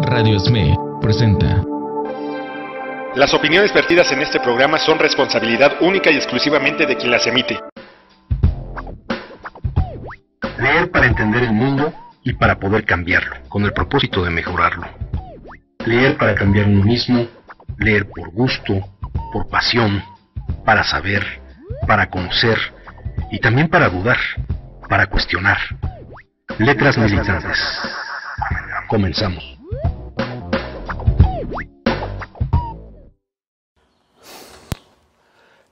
Radio SME presenta. Las opiniones vertidas en este programa son responsabilidad única y exclusivamente de quien las emite. Leer para entender el mundo y para poder cambiarlo, con el propósito de mejorarlo. Leer para cambiar uno mismo, leer por gusto, por pasión, para saber, para conocer y también para dudar, para cuestionar. Letras militantes. Comenzamos.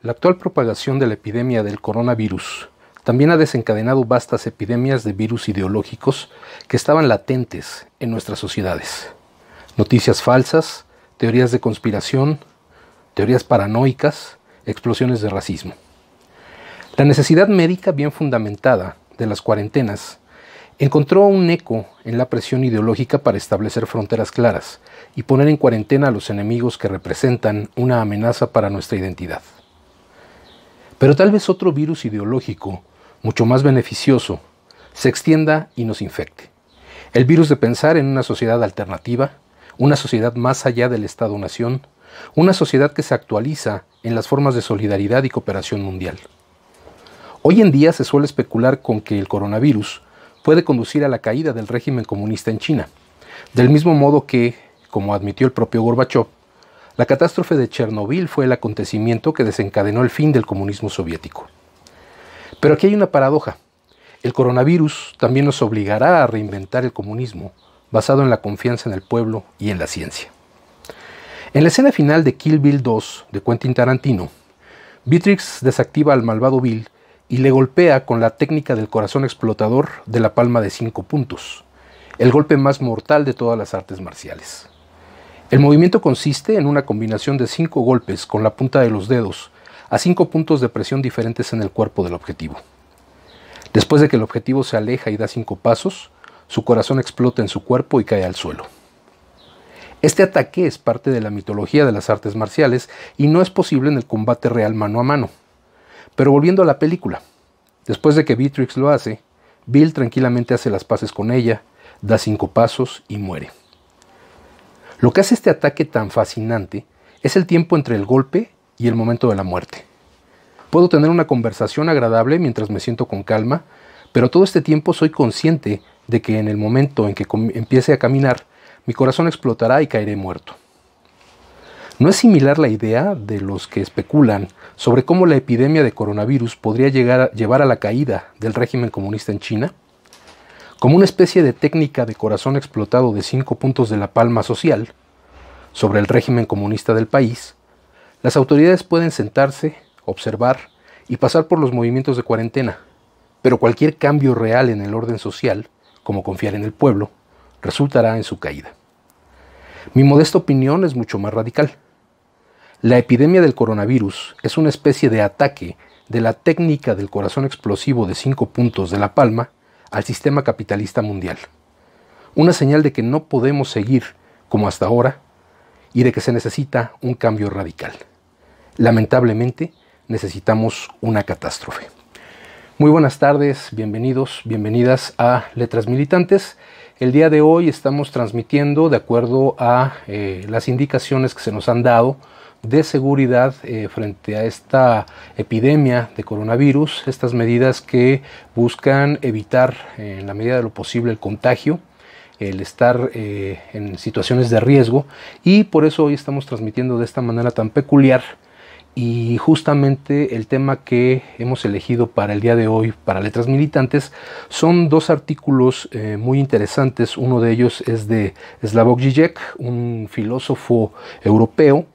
La actual propagación de la epidemia del coronavirus también ha desencadenado vastas epidemias de virus ideológicos que estaban latentes en nuestras sociedades. Noticias falsas, teorías de conspiración, teorías paranoicas, explosiones de racismo. La necesidad médica bien fundamentada de las cuarentenas encontró un eco en la presión ideológica para establecer fronteras claras y poner en cuarentena a los enemigos que representan una amenaza para nuestra identidad. Pero tal vez otro virus ideológico, mucho más beneficioso, se extienda y nos infecte. El virus de pensar en una sociedad alternativa, una sociedad más allá del Estado-nación, una sociedad que se actualiza en las formas de solidaridad y cooperación mundial. Hoy en día se suele especular con que el coronavirus puede conducir a la caída del régimen comunista en China, del mismo modo que, como admitió el propio Gorbachov, la catástrofe de Chernobyl fue el acontecimiento que desencadenó el fin del comunismo soviético. Pero aquí hay una paradoja. El coronavirus también nos obligará a reinventar el comunismo, basado en la confianza en el pueblo y en la ciencia. En la escena final de Kill Bill 2 de Quentin Tarantino, Beatrix desactiva al malvado Bill y le golpea con la técnica del corazón explotador de la palma de 5 puntos, el golpe más mortal de todas las artes marciales. El movimiento consiste en una combinación de 5 golpes con la punta de los dedos a 5 puntos de presión diferentes en el cuerpo del objetivo. Después de que el objetivo se aleja y da 5 pasos, su corazón explota en su cuerpo y cae al suelo. Este ataque es parte de la mitología de las artes marciales y no es posible en el combate real mano a mano. Pero volviendo a la película, después de que Beatrix lo hace, Bill tranquilamente hace las paces con ella, da 5 pasos y muere. Lo que hace este ataque tan fascinante es el tiempo entre el golpe y el momento de la muerte. Puedo tener una conversación agradable mientras me siento con calma, pero todo este tiempo soy consciente de que en el momento en que empiece a caminar, mi corazón explotará y caeré muerto. ¿No es similar la idea de los que especulan sobre cómo la epidemia de coronavirus podría llevar a la caída del régimen comunista en China? Como una especie de técnica de corazón explotado de 5 puntos de la palma social sobre el régimen comunista del país, las autoridades pueden sentarse, observar y pasar por los movimientos de cuarentena, pero cualquier cambio real en el orden social, como confiar en el pueblo, resultará en su caída. Mi modesta opinión es mucho más radical. La epidemia del coronavirus es una especie de ataque de la técnica del corazón explosivo de 5 puntos de la palma al sistema capitalista mundial. Una señal de que no podemos seguir como hasta ahora y de que se necesita un cambio radical. Lamentablemente, necesitamos una catástrofe. Muy buenas tardes, bienvenidos, bienvenidas a Letras Militantes. El día de hoy estamos transmitiendo de acuerdo a las indicaciones que se nos han dado de seguridad frente a esta epidemia de coronavirus, estas medidas que buscan evitar en la medida de lo posible el contagio, el estar en situaciones de riesgo, y por eso hoy estamos transmitiendo de esta manera tan peculiar. Y justamente el tema que hemos elegido para el día de hoy, para Letras Militantes, son 2 artículos muy interesantes. Uno de ellos es de Slavoj Žižek, un filósofo europeo,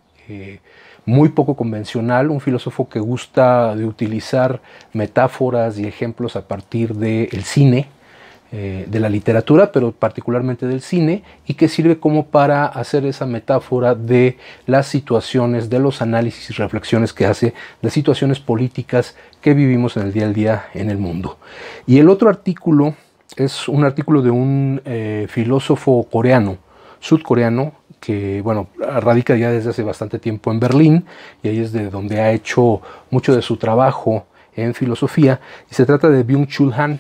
muy poco convencional, un filósofo que gusta de utilizar metáforas y ejemplos a partir del cine, de la literatura, pero particularmente del cine, y que sirve como para hacer esa metáfora de las situaciones, de los análisis y reflexiones que hace de situaciones políticas que vivimos en el día a día en el mundo. Y el otro artículo es un artículo de un filósofo coreano, sudcoreano, que bueno, radica ya desde hace bastante tiempo en Berlín, y ahí es de donde ha hecho mucho de su trabajo en filosofía, y se trata de Byung-Chul Han,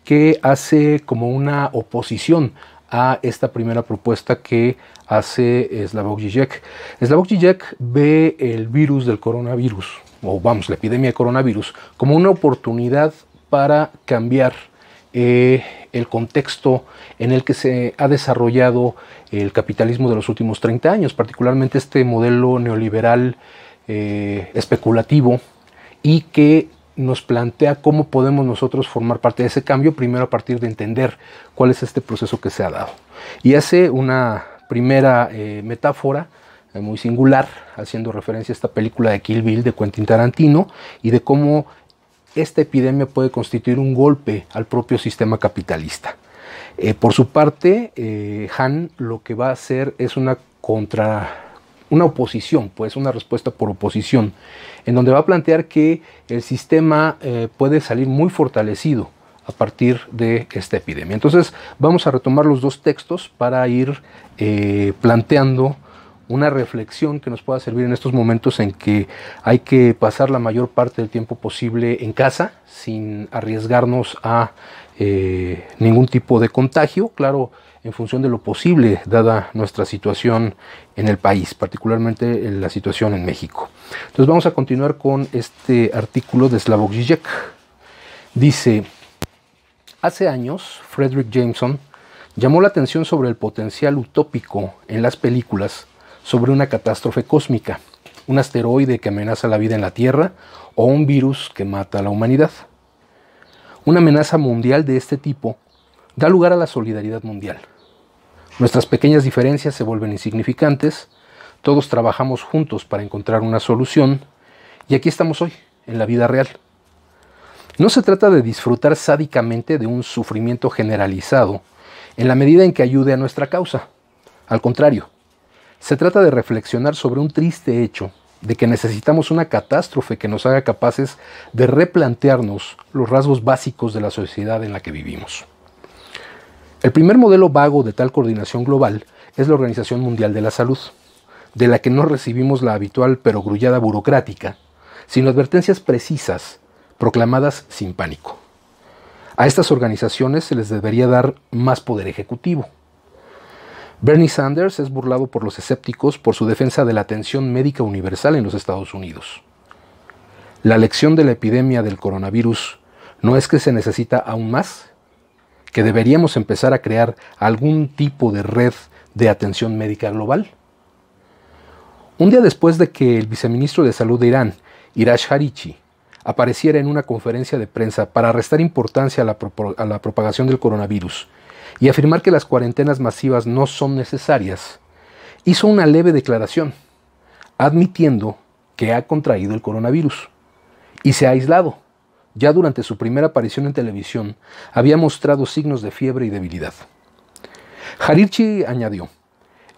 que hace como una oposición a esta primera propuesta que hace Slavoj Žižek. Slavoj Žižek ve el virus del coronavirus, la epidemia de coronavirus, como una oportunidad para cambiar el contexto en el que se ha desarrollado el capitalismo de los últimos 30 años, particularmente este modelo neoliberal especulativo, y que nos plantea cómo podemos nosotros formar parte de ese cambio, primero a partir de entender cuál es este proceso que se ha dado. Y hace una primera metáfora muy singular, haciendo referencia a esta película de Kill Bill de Quentin Tarantino, y de cómo esta epidemia puede constituir un golpe al propio sistema capitalista. Por su parte, Han lo que va a hacer es una oposición, pues una respuesta por oposición, en donde va a plantear que el sistema puede salir muy fortalecido a partir de esta epidemia. Entonces vamos a retomar los dos textos para ir planteando una reflexión que nos pueda servir en estos momentos en que hay que pasar la mayor parte del tiempo posible en casa, sin arriesgarnos a ningún tipo de contagio, claro, en función de lo posible, dada nuestra situación en el país, particularmente la situación en México. Entonces vamos a continuar con este artículo de Slavoj Žižek. Dice: hace años, Fredric Jameson llamó la atención sobre el potencial utópico en las películas sobre una catástrofe cósmica, un asteroide que amenaza la vida en la Tierra o un virus que mata a la humanidad. Una amenaza mundial de este tipo da lugar a la solidaridad mundial. Nuestras pequeñas diferencias se vuelven insignificantes, todos trabajamos juntos para encontrar una solución, y aquí estamos hoy, en la vida real. No se trata de disfrutar sádicamente de un sufrimiento generalizado en la medida en que ayude a nuestra causa. Al contrario, se trata de reflexionar sobre un triste hecho de que necesitamos una catástrofe que nos haga capaces de replantearnos los rasgos básicos de la sociedad en la que vivimos. El primer modelo vago de tal coordinación global es la Organización Mundial de la Salud, de la que no recibimos la habitual perogrullada burocrática, sino advertencias precisas, proclamadas sin pánico. A estas organizaciones se les debería dar más poder ejecutivo. Bernie Sanders es burlado por los escépticos por su defensa de la atención médica universal en los Estados Unidos. La lección de la epidemia del coronavirus no es que se necesita aún más, que deberíamos empezar a crear algún tipo de red de atención médica global. Un día después de que el viceministro de Salud de Irán, Irash Harichi, apareciera en una conferencia de prensa para restar importancia a la propagación del coronavirus y afirmar que las cuarentenas masivas no son necesarias, hizo una leve declaración, admitiendo que ha contraído el coronavirus y se ha aislado. Ya durante su primera aparición en televisión, había mostrado signos de fiebre y debilidad. Harichi añadió: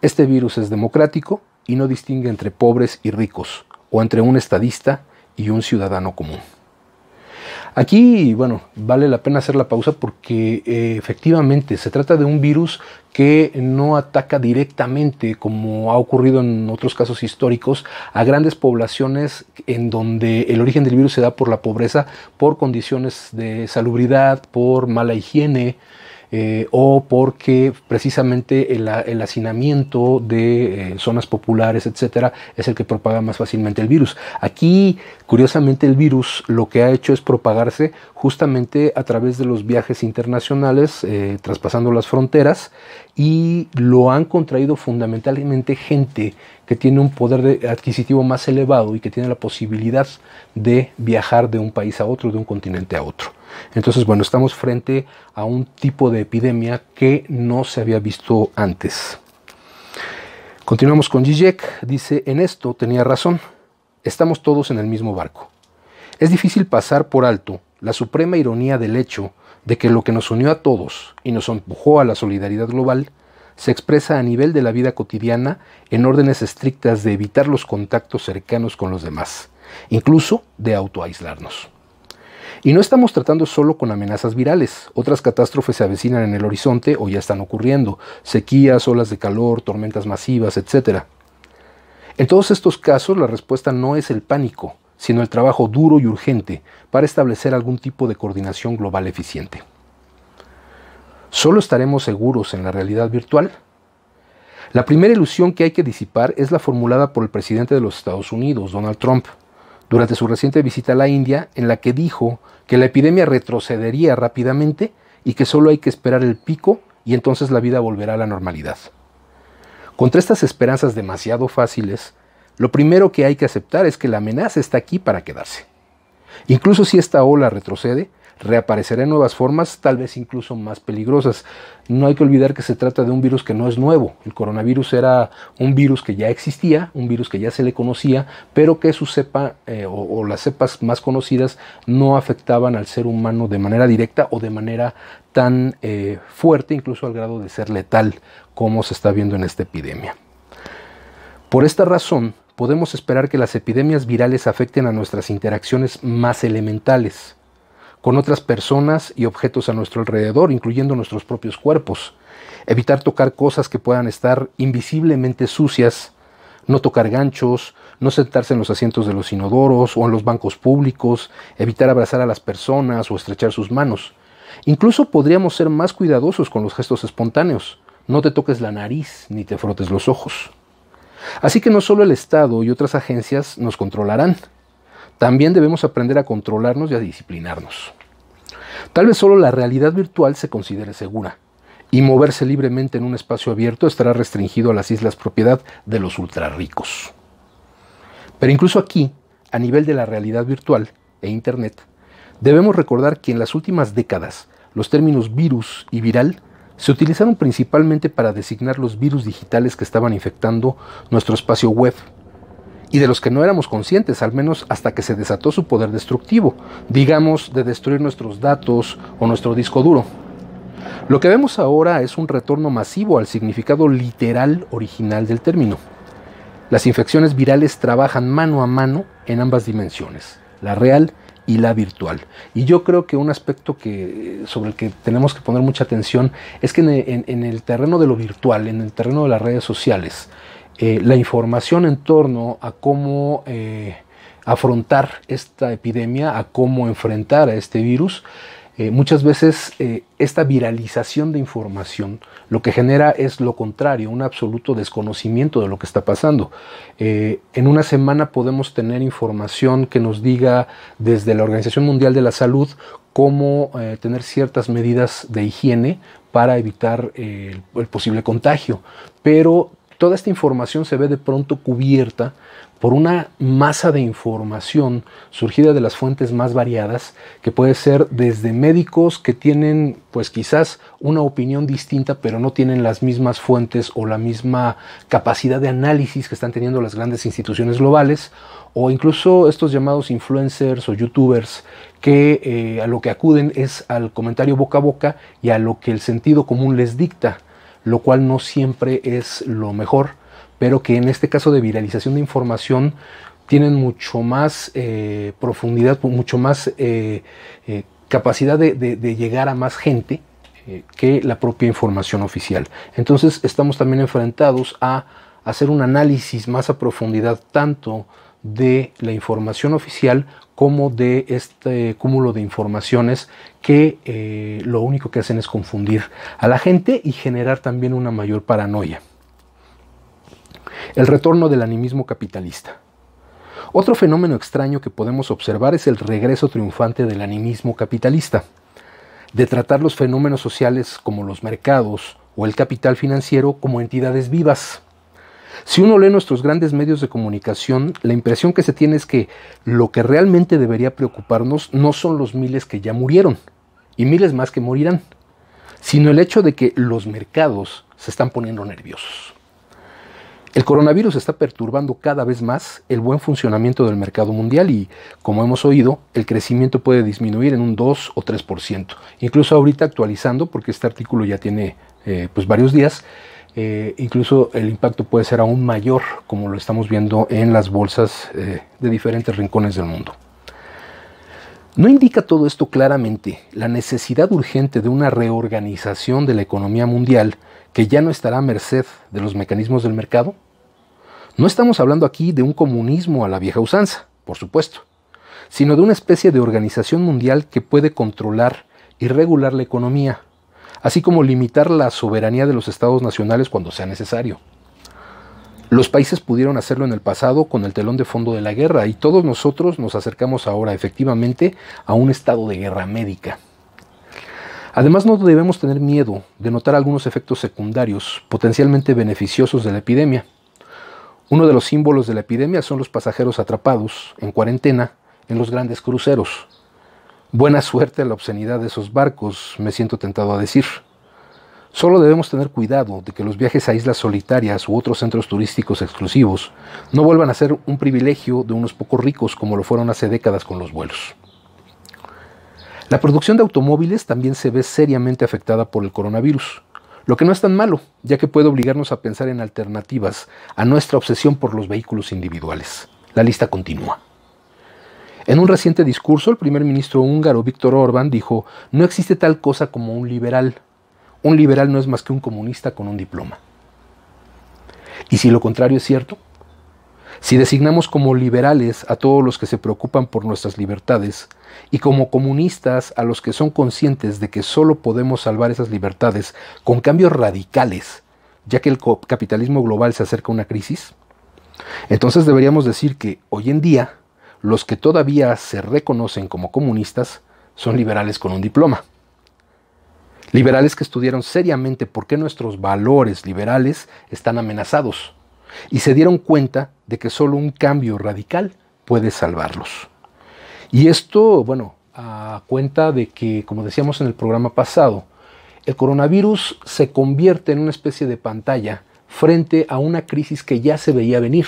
este virus es democrático y no distingue entre pobres y ricos, o entre un estadista y un ciudadano común. Aquí, vale la pena hacer la pausa porque efectivamente se trata de un virus que no ataca directamente, como ha ocurrido en otros casos históricos, a grandes poblaciones en donde el origen del virus se da por la pobreza, por condiciones de salubridad, por mala higiene, o porque precisamente el hacinamiento de zonas populares, etcétera, es el que propaga más fácilmente el virus. Aquí, curiosamente, el virus lo que ha hecho es propagarse justamente a través de los viajes internacionales, traspasando las fronteras, y lo han contraído fundamentalmente gente que tiene un poder adquisitivo más elevado y que tiene la posibilidad de viajar de un país a otro, de un continente a otro. Entonces, estamos frente a un tipo de epidemia que no se había visto antes. Continuamos con Žižek. Dice: en esto tenía razón. Estamos todos en el mismo barco. Es difícil pasar por alto la suprema ironía del hecho de que lo que nos unió a todos y nos empujó a la solidaridad global se expresa a nivel de la vida cotidiana en órdenes estrictas de evitar los contactos cercanos con los demás, incluso de autoaislarnos. Y no estamos tratando solo con amenazas virales. Otras catástrofes se avecinan en el horizonte o ya están ocurriendo: sequías, olas de calor, tormentas masivas, etc. En todos estos casos, la respuesta no es el pánico, sino el trabajo duro y urgente para establecer algún tipo de coordinación global eficiente. ¿Solo estaremos seguros en la realidad virtual? La primera ilusión que hay que disipar es la formulada por el presidente de los Estados Unidos, Donald Trump, durante su reciente visita a la India, en la que dijo que la epidemia retrocedería rápidamente y que solo hay que esperar el pico y entonces la vida volverá a la normalidad. Contra estas esperanzas demasiado fáciles, lo primero que hay que aceptar es que la amenaza está aquí para quedarse. Incluso si esta ola retrocede, reaparecerá en nuevas formas, tal vez incluso más peligrosas. No hay que olvidar que se trata de un virus que no es nuevo. El coronavirus era un virus que ya existía, un virus que ya se le conocía, pero que su cepa o las cepas más conocidas no afectaban al ser humano de manera directa o de manera tan fuerte, incluso al grado de ser letal, como se está viendo en esta epidemia. Por esta razón, podemos esperar que las epidemias virales afecten a nuestras interacciones más elementales, con otras personas y objetos a nuestro alrededor, incluyendo nuestros propios cuerpos. Evitar tocar cosas que puedan estar invisiblemente sucias, no tocar ganchos, no sentarse en los asientos de los inodoros o en los bancos públicos, evitar abrazar a las personas o estrechar sus manos. Incluso podríamos ser más cuidadosos con los gestos espontáneos. No te toques la nariz ni te frotes los ojos. Así que no solo el Estado y otras agencias nos controlarán. También debemos aprender a controlarnos y a disciplinarnos. Tal vez solo la realidad virtual se considere segura, y moverse libremente en un espacio abierto estará restringido a las islas propiedad de los ultrarricos. Pero incluso aquí, a nivel de la realidad virtual e Internet, debemos recordar que en las últimas décadas los términos virus y viral se utilizaron principalmente para designar los virus digitales que estaban infectando nuestro espacio web, y de los que no éramos conscientes, al menos hasta que se desató su poder destructivo, digamos, de destruir nuestros datos o nuestro disco duro. Lo que vemos ahora es un retorno masivo al significado literal original del término. Las infecciones virales trabajan mano a mano en ambas dimensiones, la real y la virtual. Y yo creo que un aspecto sobre el que tenemos que poner mucha atención es que en el terreno de lo virtual, en el terreno de las redes sociales, la información en torno a cómo afrontar esta epidemia, a cómo enfrentar a este virus, muchas veces esta viralización de información lo que genera es lo contrario, un absoluto desconocimiento de lo que está pasando. En una semana podemos tener información que nos diga desde la Organización Mundial de la Salud cómo tener ciertas medidas de higiene para evitar el posible contagio, pero toda esta información se ve de pronto cubierta por una masa de información surgida de las fuentes más variadas, que puede ser desde médicos que tienen pues quizás una opinión distinta, pero no tienen las mismas fuentes o la misma capacidad de análisis que están teniendo las grandes instituciones globales, o incluso estos llamados influencers o youtubers que a lo que acuden es al comentario boca a boca y a lo que el sentido común les dicta, lo cual no siempre es lo mejor, pero que en este caso de viralización de información tienen mucho más profundidad, mucho más capacidad de llegar a más gente que la propia información oficial. Entonces estamos también enfrentados a hacer un análisis más a profundidad tanto de la información oficial como de este cúmulo de informaciones que lo único que hacen es confundir a la gente y generar también una mayor paranoia. El retorno del animismo capitalista. Otro fenómeno extraño que podemos observar es el regreso triunfante del animismo capitalista, de tratar los fenómenos sociales como los mercados o el capital financiero como entidades vivas. Si uno lee nuestros grandes medios de comunicación, la impresión que se tiene es que lo que realmente debería preocuparnos no son los miles que ya murieron, y miles más que morirán, sino el hecho de que los mercados se están poniendo nerviosos. El coronavirus está perturbando cada vez más el buen funcionamiento del mercado mundial y, como hemos oído, el crecimiento puede disminuir en un 2 o 3%. Incluso ahorita actualizando, porque este artículo ya tiene pues varios días, incluso el impacto puede ser aún mayor, como lo estamos viendo en las bolsas de diferentes rincones del mundo. ¿No indica todo esto claramente la necesidad urgente de una reorganización de la economía mundial que ya no estará a merced de los mecanismos del mercado? No estamos hablando aquí de un comunismo a la vieja usanza, por supuesto, sino de una especie de organización mundial que puede controlar y regular la economía, así como limitar la soberanía de los estados nacionales cuando sea necesario. Los países pudieron hacerlo en el pasado con el telón de fondo de la guerra y todos nosotros nos acercamos ahora efectivamente a un estado de guerra médica. Además, no debemos tener miedo de notar algunos efectos secundarios potencialmente beneficiosos de la epidemia. Uno de los símbolos de la epidemia son los pasajeros atrapados en cuarentena en los grandes cruceros. Buena suerte a la obscenidad de esos barcos, me siento tentado a decir. Solo debemos tener cuidado de que los viajes a islas solitarias u otros centros turísticos exclusivos no vuelvan a ser un privilegio de unos pocos ricos como lo fueron hace décadas con los vuelos. La producción de automóviles también se ve seriamente afectada por el coronavirus, lo que no es tan malo, ya que puede obligarnos a pensar en alternativas a nuestra obsesión por los vehículos individuales. La lista continúa. En un reciente discurso, el primer ministro húngaro Viktor Orbán dijo: "No existe tal cosa como un liberal. Un liberal no es más que un comunista con un diploma". ¿Y si lo contrario es cierto? Si designamos como liberales a todos los que se preocupan por nuestras libertades y como comunistas a los que son conscientes de que solo podemos salvar esas libertades con cambios radicales, ya que el capitalismo global se acerca a una crisis, entonces deberíamos decir que hoy en día los que todavía se reconocen como comunistas son liberales con un diploma. Liberales que estudiaron seriamente por qué nuestros valores liberales están amenazados y se dieron cuenta de que solo un cambio radical puede salvarlos. Y esto, bueno, a cuenta de que, como decíamos en el programa pasado, el coronavirus se convierte en una especie de pantalla frente a una crisis que ya se veía venir.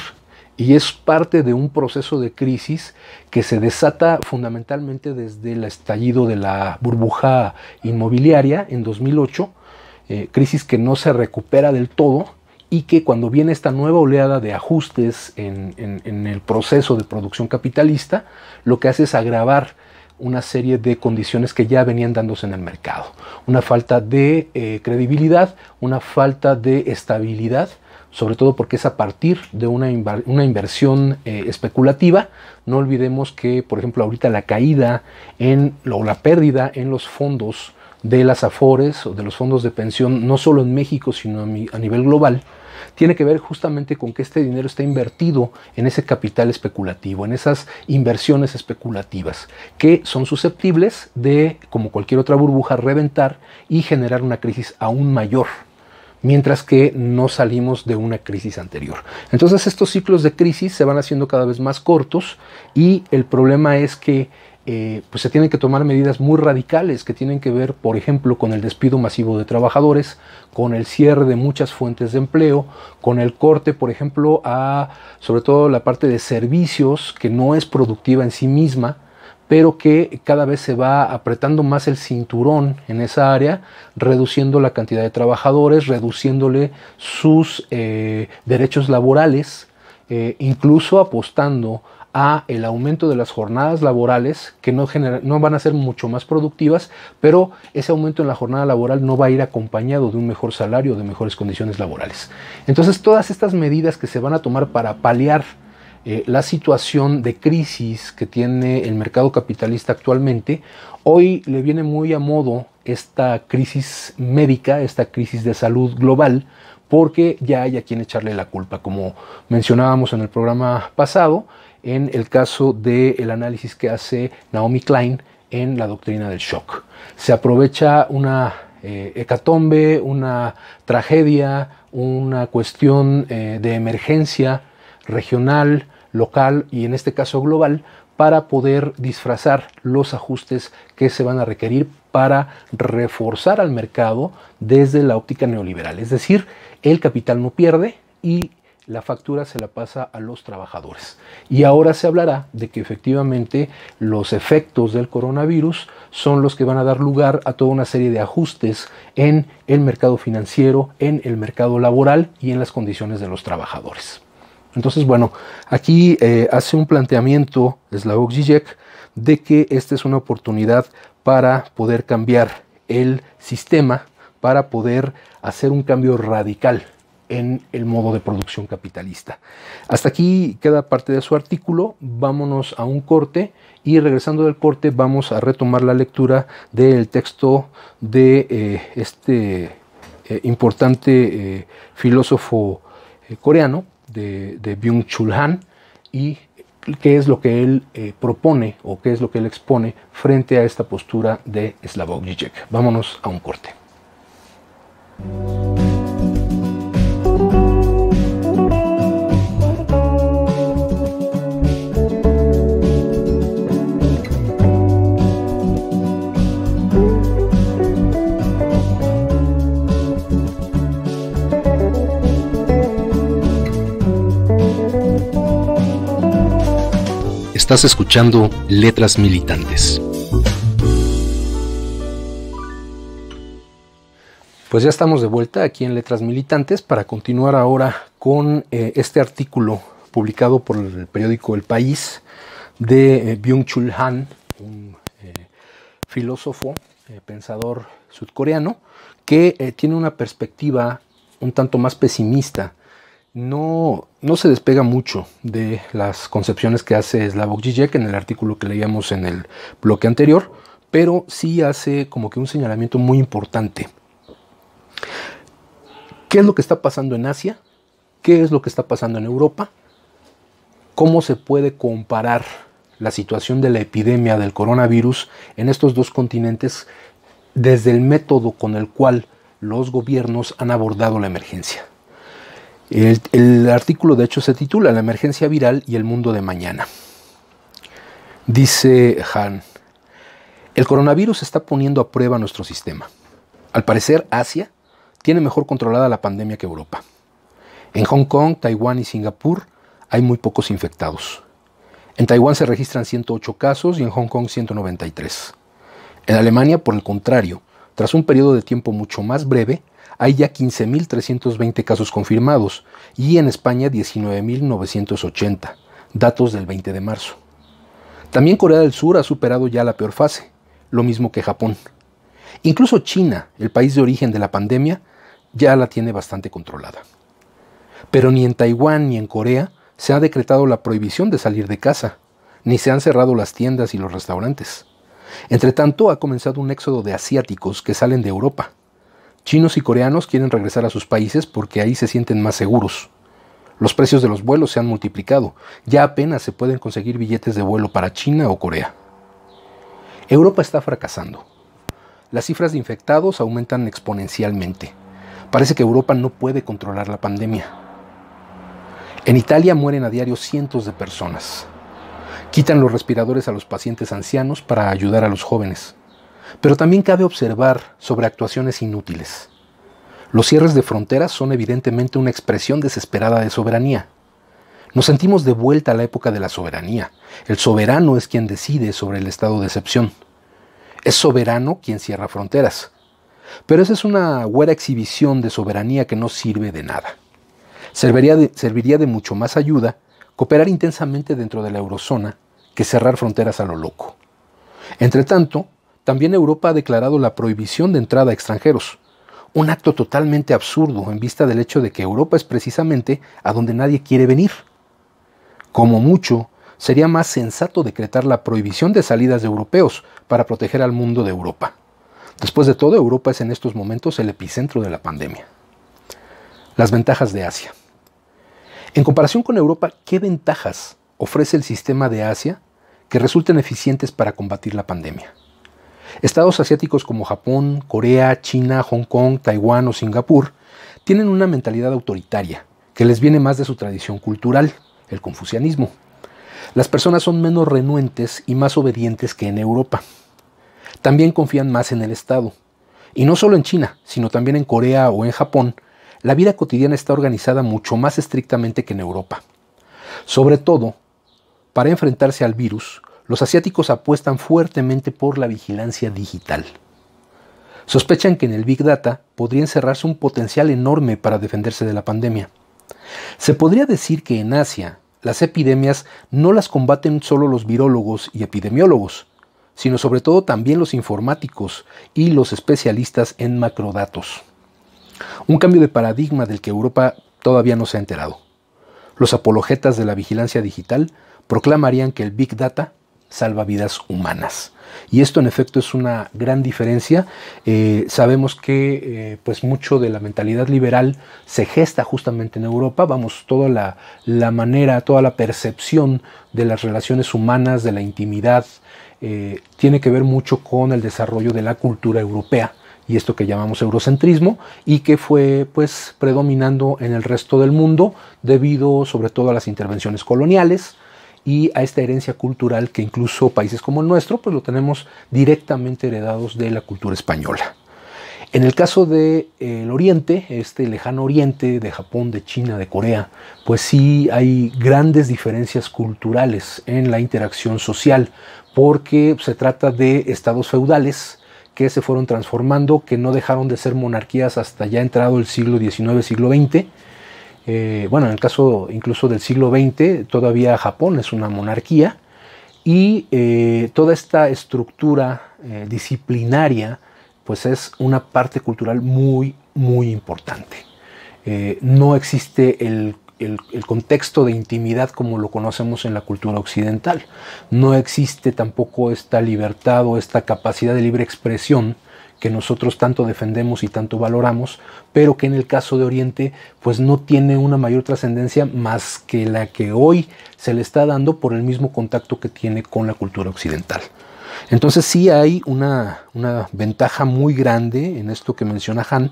Y es parte de un proceso de crisis que se desata fundamentalmente desde el estallido de la burbuja inmobiliaria en 2008, crisis que no se recupera del todo y que cuando viene esta nueva oleada de ajustes en el proceso de producción capitalista, lo que hace es agravar una serie de condiciones que ya venían dándose en el mercado. Una falta de credibilidad, una falta de estabilidad, sobre todo porque es a partir de una inversión especulativa. No olvidemos que, por ejemplo, ahorita la caída o la pérdida en los fondos de las Afores o de los fondos de pensión, no solo en México, sino a nivel global, tiene que ver justamente con que este dinero está invertido en ese capital especulativo, en esas inversiones especulativas, que son susceptibles de, como cualquier otra burbuja, reventar y generar una crisis aún mayor, mientras que no salimos de una crisis anterior. Entonces estos ciclos de crisis se van haciendo cada vez más cortos y el problema es que pues se tienen que tomar medidas muy radicales que tienen que ver, por ejemplo, con el despido masivo de trabajadores, con el cierre de muchas fuentes de empleo, con el corte, por ejemplo, a sobre todo la parte de servicios, que no es productiva en sí misma, pero que cada vez se va apretando más el cinturón en esa área, reduciendo la cantidad de trabajadores, reduciéndole sus derechos laborales, incluso apostando a el aumento de las jornadas laborales, que no van a ser mucho más productivas, pero ese aumento en la jornada laboral no va a ir acompañado de un mejor salario, de mejores condiciones laborales. Entonces, todas estas medidas que se van a tomar para paliar la situación de crisis que tiene el mercado capitalista actualmente, hoy le viene muy a modo esta crisis médica, esta crisis de salud global, porque ya hay a quien echarle la culpa, como mencionábamos en el programa pasado, en el caso del análisis que hace Naomi Klein en la doctrina del shock. Se aprovecha una hecatombe, una tragedia, una cuestión de emergencia regional, local y en este caso global, para poder disfrazar los ajustes que se van a requerir para reforzar al mercado desde la óptica neoliberal. Es decir, el capital no pierde y la factura se la pasa a los trabajadores. Y ahora se hablará de que efectivamente los efectos del coronavirus son los que van a dar lugar a toda una serie de ajustes en el mercado financiero, en el mercado laboral y en las condiciones de los trabajadores. Entonces, bueno, aquí hace un planteamiento Slavoj Žižek de que esta es una oportunidad para poder cambiar el sistema, para poder hacer un cambio radical en el modo de producción capitalista. Hasta aquí queda parte de su artículo. Vámonos a un corte y regresando del corte vamos a retomar la lectura del texto de este importante filósofo coreano de Byung-Chul Han y qué es lo que él propone o qué es lo que él expone frente a esta postura de Slavoj Žižek. Vámonos a un corte. Estás escuchando Letras Militantes. Pues ya estamos de vuelta aquí en Letras Militantes para continuar ahora con este artículo publicado por el periódico El País de Byung-Chul Han, un filósofo, pensador sudcoreano que tiene una perspectiva un tanto más pesimista. No se despega mucho de las concepciones que hace Slavoj Žižek en el artículo que leíamos en el bloque anterior, pero sí hace como que un señalamiento muy importante. ¿Qué es lo que está pasando en Asia? ¿Qué es lo que está pasando en Europa? ¿Cómo se puede comparar la situación de la epidemia del coronavirus en estos dos continentes desde el método con el cual los gobiernos han abordado la emergencia? El artículo de hecho se titula La emergencia viral y el mundo de mañana. Dice Han, el coronavirus está poniendo a prueba nuestro sistema. Al parecer, Asia tiene mejor controlada la pandemia que Europa. En Hong Kong, Taiwán y Singapur hay muy pocos infectados. En Taiwán se registran 108 casos y en Hong Kong 193. En Alemania, por el contrario, tras un periodo de tiempo mucho más breve, hay ya 15.320 casos confirmados y en España 19.980, datos del 20 de marzo. También Corea del Sur ha superado ya la peor fase, lo mismo que Japón. Incluso China, el país de origen de la pandemia, ya la tiene bastante controlada. Pero ni en Taiwán ni en Corea se ha decretado la prohibición de salir de casa, ni se han cerrado las tiendas y los restaurantes. Entre tanto, ha comenzado un éxodo de asiáticos que salen de Europa. Chinos y coreanos quieren regresar a sus países porque ahí se sienten más seguros. Los precios de los vuelos se han multiplicado. Ya apenas se pueden conseguir billetes de vuelo para China o Corea. Europa está fracasando. Las cifras de infectados aumentan exponencialmente. Parece que Europa no puede controlar la pandemia. En Italia mueren a diario cientos de personas. Quitan los respiradores a los pacientes ancianos para ayudar a los jóvenes. Pero también cabe observar sobreactuaciones inútiles. Los cierres de fronteras son evidentemente una expresión desesperada de soberanía. Nos sentimos de vuelta a la época de la soberanía. El soberano es quien decide sobre el estado de excepción. Es soberano quien cierra fronteras. Pero esa es una güera exhibición de soberanía que no sirve de nada. Serviría de mucho más ayuda cooperar intensamente dentro de la eurozona que cerrar fronteras a lo loco. Entre tanto, también Europa ha declarado la prohibición de entrada a extranjeros, un acto totalmente absurdo en vista del hecho de que Europa es precisamente a donde nadie quiere venir. Como mucho, sería más sensato decretar la prohibición de salidas de europeos para proteger al mundo de Europa. Después de todo, Europa es en estos momentos el epicentro de la pandemia. Las ventajas de Asia. En comparación con Europa, ¿qué ventajas ofrece el sistema de Asia que resulten eficientes para combatir la pandemia? Estados asiáticos como Japón, Corea, China, Hong Kong, Taiwán o Singapur tienen una mentalidad autoritaria que les viene más de su tradición cultural, el confucianismo. Las personas son menos renuentes y más obedientes que en Europa. También confían más en el Estado. Y no solo en China, sino también en Corea o en Japón, la vida cotidiana está organizada mucho más estrictamente que en Europa. Sobre todo, para enfrentarse al virus, los asiáticos apuestan fuertemente por la vigilancia digital. Sospechan que en el Big Data podría encerrarse un potencial enorme para defenderse de la pandemia. Se podría decir que en Asia, las epidemias no las combaten solo los virólogos y epidemiólogos, sino sobre todo también los informáticos y los especialistas en macrodatos. Un cambio de paradigma del que Europa todavía no se ha enterado. Los apologetas de la vigilancia digital proclamarían que el Big Data salva vidas humanas. Y esto en efecto es una gran diferencia. Sabemos que pues mucho de la mentalidad liberal se gesta justamente en Europa. Vamos, toda la manera, toda la percepción de las relaciones humanas, de la intimidad, tiene que ver mucho con el desarrollo de la cultura europea y esto que llamamos eurocentrismo, y que fue pues predominando en el resto del mundo debido sobre todo a las intervenciones coloniales y a esta herencia cultural que incluso países como el nuestro pues lo tenemos directamente heredados de la cultura española. En el caso del Oriente, este lejano Oriente, de Japón, de China, de Corea, pues sí hay grandes diferencias culturales en la interacción social, porque se trata de estados feudales que se fueron transformando, que no dejaron de ser monarquías hasta ya entrado el siglo XIX, siglo XX. Bueno, en el caso incluso del siglo XX, todavía Japón es una monarquía, y toda esta estructura disciplinaria pues es una parte cultural muy, muy importante. No existe el contexto de intimidad como lo conocemos en la cultura occidental. No existe tampoco esta libertad o esta capacidad de libre expresión que nosotros tanto defendemos y tanto valoramos, pero que en el caso de Oriente pues no tiene una mayor trascendencia más que la que hoy se le está dando por el mismo contacto que tiene con la cultura occidental. Entonces sí hay una ventaja muy grande en esto que menciona Han,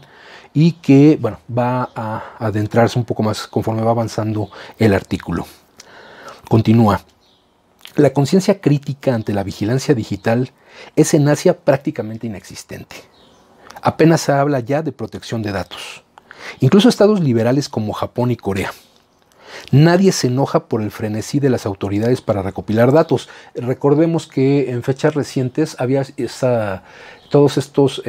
y que bueno, va a adentrarse un poco más conforme va avanzando el artículo. Continúa. La conciencia crítica ante la vigilancia digital es en Asia prácticamente inexistente. Apenas se habla ya de protección de datos. Incluso estados liberales como Japón y Corea. Nadie se enoja por el frenesí de las autoridades para recopilar datos. Recordemos que en fechas recientes había todos estos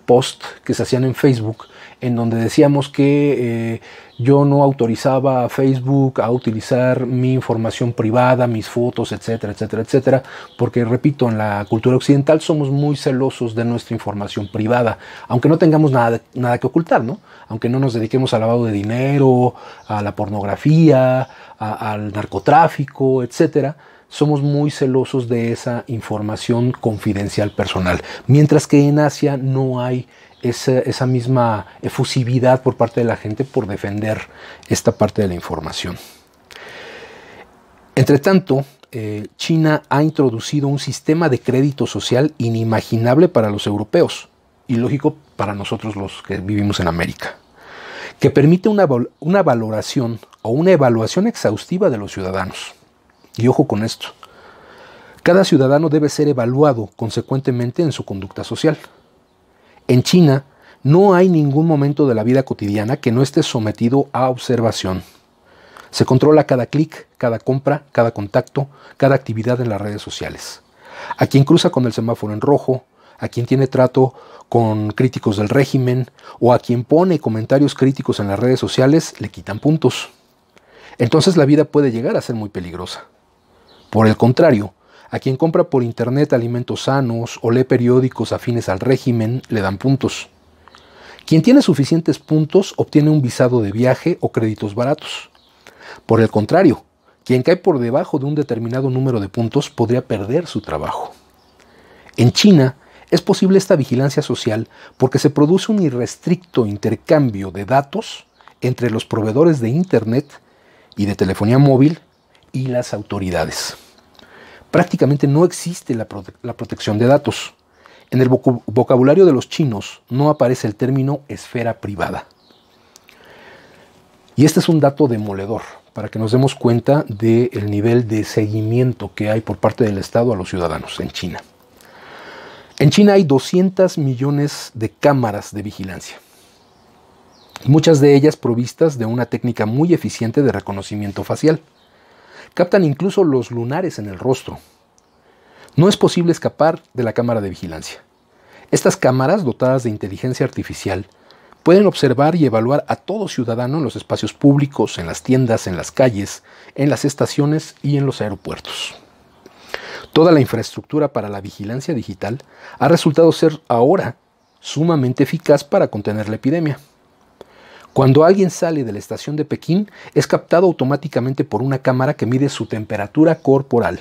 posts que se hacían en Facebook, en donde decíamos que yo no autorizaba a Facebook a utilizar mi información privada, mis fotos, etcétera, etcétera, etcétera, porque repito, en la cultura occidental somos muy celosos de nuestra información privada, aunque no tengamos nada que ocultar, ¿no? Aunque no nos dediquemos al lavado de dinero, a la pornografía, al narcotráfico, etcétera. Somos muy celosos de esa información confidencial personal, mientras que en Asia no hay esa misma efusividad por parte de la gente por defender esta parte de la información. Entre tanto, China ha introducido un sistema de crédito social inimaginable para los europeos y lógico para nosotros los que vivimos en América, que permite una valoración o una evaluación exhaustiva de los ciudadanos. Y ojo con esto, cada ciudadano debe ser evaluado consecuentemente en su conducta social. En China no hay ningún momento de la vida cotidiana que no esté sometido a observación. Se controla cada clic, cada compra, cada contacto, cada actividad en las redes sociales. A quien cruza con el semáforo en rojo, a quien tiene trato con críticos del régimen o a quien pone comentarios críticos en las redes sociales, le quitan puntos. Entonces la vida puede llegar a ser muy peligrosa. Por el contrario, a quien compra por internet alimentos sanos o lee periódicos afines al régimen, le dan puntos. Quien tiene suficientes puntos obtiene un visado de viaje o créditos baratos. Por el contrario, quien cae por debajo de un determinado número de puntos podría perder su trabajo. En China es posible esta vigilancia social porque se produce un irrestricto intercambio de datos entre los proveedores de internet y de telefonía móvil y las autoridades. Prácticamente no existe la protección de datos. En el vocabulario de los chinos no aparece el término esfera privada. Y este es un dato demoledor para que nos demos cuenta del nivel de seguimiento que hay por parte del Estado a los ciudadanos en China. En China hay 200 millones de cámaras de vigilancia, muchas de ellas provistas de una técnica muy eficiente de reconocimiento facial. Captan incluso los lunares en el rostro. No es posible escapar de la cámara de vigilancia. Estas cámaras, dotadas de inteligencia artificial, pueden observar y evaluar a todo ciudadano en los espacios públicos, en las tiendas, en las calles, en las estaciones y en los aeropuertos. Toda la infraestructura para la vigilancia digital ha resultado ser ahora sumamente eficaz para contener la epidemia. Cuando alguien sale de la estación de Pekín, es captado automáticamente por una cámara que mide su temperatura corporal.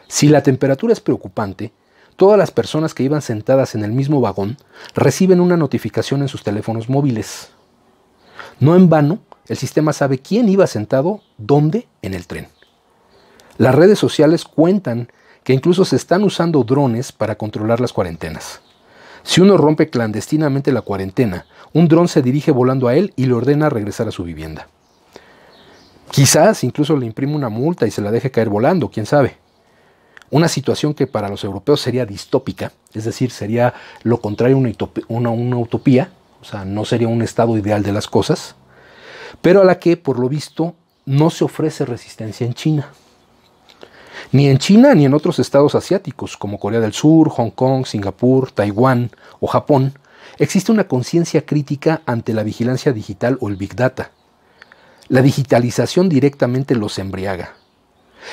Si la temperatura es preocupante, todas las personas que iban sentadas en el mismo vagón reciben una notificación en sus teléfonos móviles. No en vano, el sistema sabe quién iba sentado, dónde en el tren. Las redes sociales cuentan que incluso se están usando drones para controlar las cuarentenas. Si uno rompe clandestinamente la cuarentena, un dron se dirige volando a él y le ordena regresar a su vivienda. Quizás incluso le imprime una multa y se la deje caer volando, quién sabe. Una situación que para los europeos sería distópica, es decir, sería lo contrario a una utopía, o sea, no sería un estado ideal de las cosas, pero a la que, por lo visto, no se ofrece resistencia en China. Ni en China ni en otros estados asiáticos como Corea del Sur, Hong Kong, Singapur, Taiwán o Japón existe una conciencia crítica ante la vigilancia digital o el Big Data. La digitalización directamente los embriaga.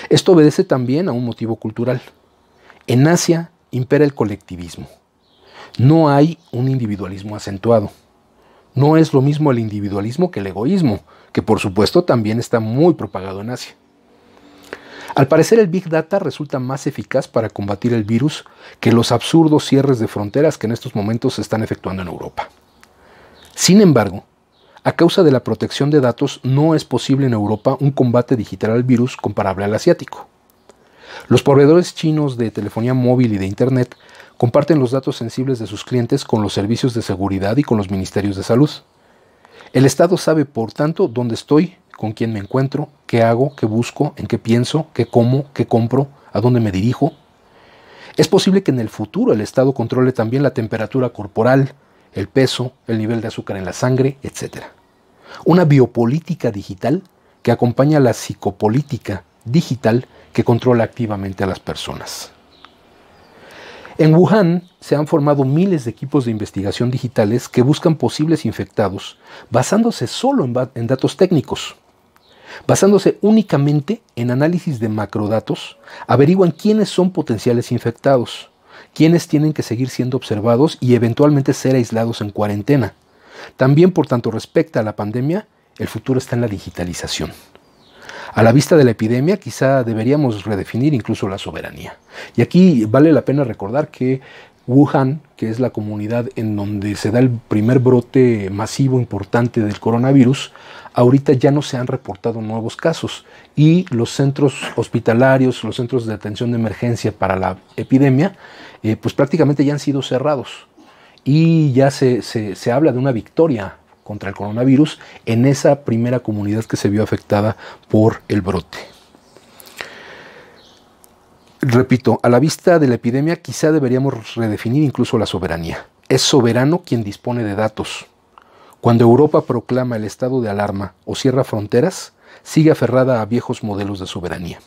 Esto obedece también a un motivo cultural. En Asia impera el colectivismo. No hay un individualismo acentuado. No es lo mismo el individualismo que el egoísmo, que por supuesto también está muy propagado en Asia. Al parecer el Big Data resulta más eficaz para combatir el virus que los absurdos cierres de fronteras que en estos momentos se están efectuando en Europa. Sin embargo, a causa de la protección de datos no es posible en Europa un combate digital al virus comparable al asiático. Los proveedores chinos de telefonía móvil y de Internet comparten los datos sensibles de sus clientes con los servicios de seguridad y con los ministerios de salud. El Estado sabe, por tanto, dónde estoy, con quién me encuentro, qué hago, qué busco, en qué pienso, qué como, qué compro, a dónde me dirijo. Es posible que en el futuro el Estado controle también la temperatura corporal, el peso, el nivel de azúcar en la sangre, etc. Una biopolítica digital que acompaña a la psicopolítica digital que controla activamente a las personas. En Wuhan se han formado miles de equipos de investigación digitales que buscan posibles infectados basándose solo en datos técnicos. Basándose únicamente en análisis de macrodatos, averiguan quiénes son potenciales infectados, quiénes tienen que seguir siendo observados y eventualmente ser aislados en cuarentena. También, por tanto, respecto a la pandemia, el futuro está en la digitalización. A la vista de la epidemia, quizá deberíamos redefinir incluso la soberanía. Y aquí vale la pena recordar que Wuhan, que es la comunidad en donde se da el primer brote masivo importante del coronavirus, ahorita ya no se han reportado nuevos casos y los centros hospitalarios, los centros de atención de emergencia para la epidemia, pues prácticamente ya han sido cerrados y ya se habla de una victoria contra el coronavirus en esa primera comunidad que se vio afectada por el brote. Repito, a la vista de la epidemia quizá deberíamos redefinir incluso la soberanía. Es soberano quien dispone de datos. Cuando Europa proclama el estado de alarma o cierra fronteras, sigue aferrada a viejos modelos de soberanía.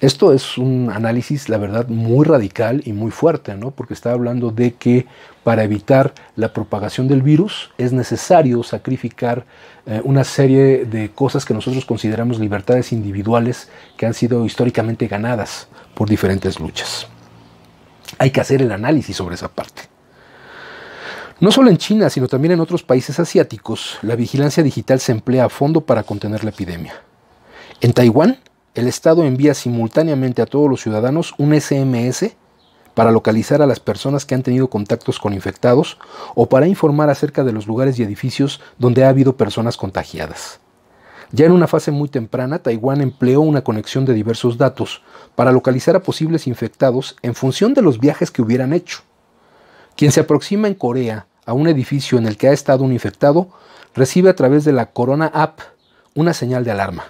Esto es un análisis, la verdad, muy radical y muy fuerte, ¿no? Porque está hablando de que para evitar la propagación del virus es necesario sacrificar una serie de cosas que nosotros consideramos libertades individuales que han sido históricamente ganadas por diferentes luchas. Hay que hacer el análisis sobre esa parte. No solo en China, sino también en otros países asiáticos, la vigilancia digital se emplea a fondo para contener la epidemia. En Taiwán, el Estado envía simultáneamente a todos los ciudadanos un SMS para localizar a las personas que han tenido contactos con infectados o para informar acerca de los lugares y edificios donde ha habido personas contagiadas. Ya en una fase muy temprana, Taiwán empleó una conexión de diversos datos para localizar a posibles infectados en función de los viajes que hubieran hecho. Quien se aproxima en Corea a un edificio en el que ha estado un infectado recibe a través de la Corona App una señal de alarma.